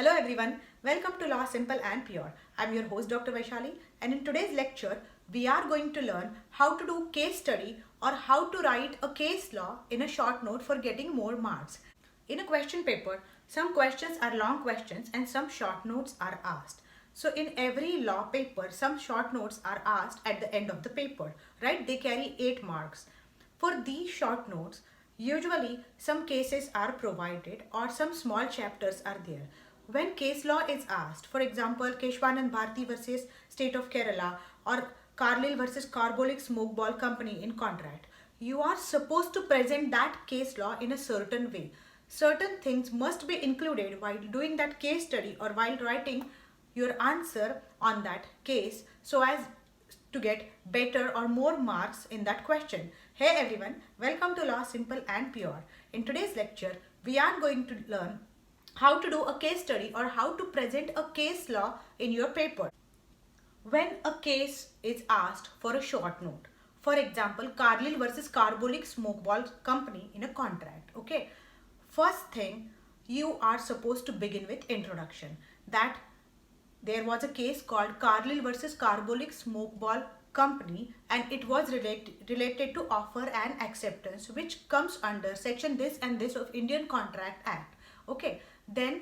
Hello everyone, welcome to Law Simple and Pure. I'm your host Dr. Vaishali, and in today's lecture we are going to learn how to do case study or how to write a case law in a short note for getting more marks. In a question paper, some questions are long questions and some short notes are asked. So in every law paper, some short notes are asked at the end of the paper, right? They carry 8 marks. For these short notes, usually some cases are provided or some small chapters are there. When case law is asked, for example, Keshwanand Bharti versus State of Kerala or Carlyle versus Carbolic Smoke Ball Company in contract, you are supposed to present that case law in a certain way. Certain things must be included while doing that case study or while writing your answer on that case so as to get better or more marks in that question. Hey everyone, welcome to Law Simple and Pure. In today's lecture, we are going to learn how to do a case study or how to present a case law in your paper. When a case is asked for a short note, for example, Carlyle versus Carbolic Smoke Ball Company in a contract, okay? First thing, you are supposed to begin with introduction. That there was a case called Carlyle versus Carbolic Smoke Ball Company, and it was related to offer and acceptance, which comes under section this and this of Indian Contract Act. Okay, then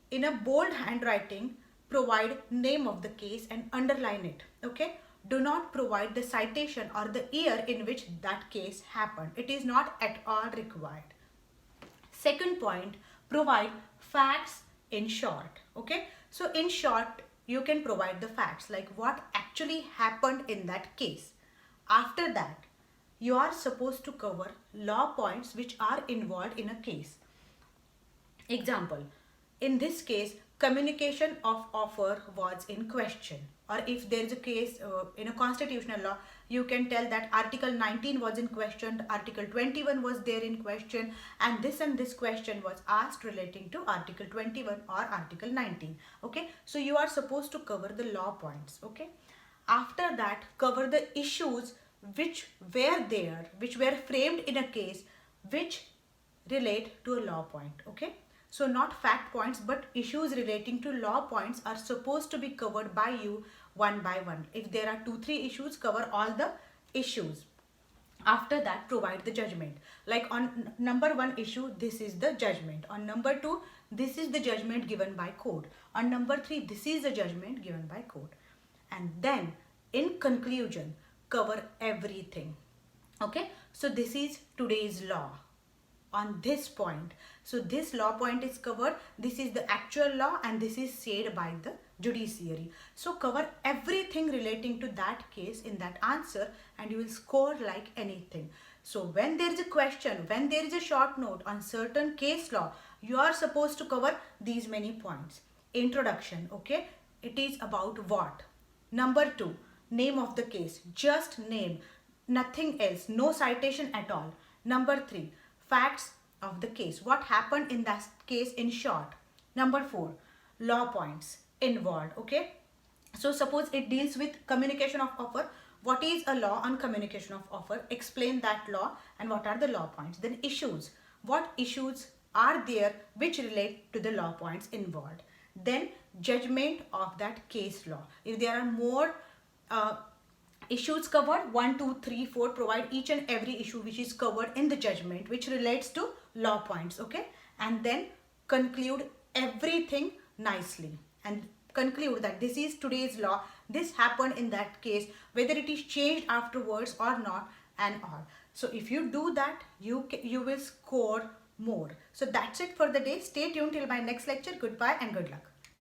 in a bold handwriting, provide name of the case and underline it. Okay, do not provide the citation or the year in which that case happened. It is not at all required. Second point, provide facts in short. Okay, so in short you can provide the facts like what actually happened in that case. After that, you are supposed to cover law points which are involved in a case. Example, in this case, communication of offer was in question. Or if there is a case in a constitutional law, you can tell that Article 19 was in question, Article 21 was there in question, and this question was asked relating to Article 21 or Article 19. Okay, so you are supposed to cover the law points. Okay, after that, cover the issues which were there, which were framed in a case, which relate to a law point. Okay, so not fact points but issues relating to law points are supposed to be covered by you one by one. If there are 2-3 issues, cover all the issues. After that, provide the judgment. Like on number 1 issue, this is the judgment. On number 2, this is the judgment given by court. On number 3, this is the judgment given by court. And then in conclusion, cover everything. Okay, so this is today's law on this point. So this law point is covered, this is the actual law, and this is said by the judiciary. So cover everything relating to that case in that answer and you will score like anything. So when there is a question, when there is a short note on certain case law, you are supposed to cover these many points. Introduction, okay, it is about what. Number 2, name of the case, just name, nothing else, no citation at all. Number 3, facts of the case, what happened in that case in short. Number 4, law points involved. Okay, so suppose it deals with communication of offer, what is a law on communication of offer, explain that law and what are the law points. Then issues, what issues are there which relate to the law points involved. Then judgment of that case law, if there are more issues covered, 1, 2, 3, 4, provide each and every issue which is covered in the judgment which relates to law points. Okay, and then conclude everything nicely and conclude that this is today's law, this happened in that case, whether it is changed afterwards or not, and all. So if you do that, you will score more. So that's it for the day. Stay tuned till my next lecture. Goodbye and good luck.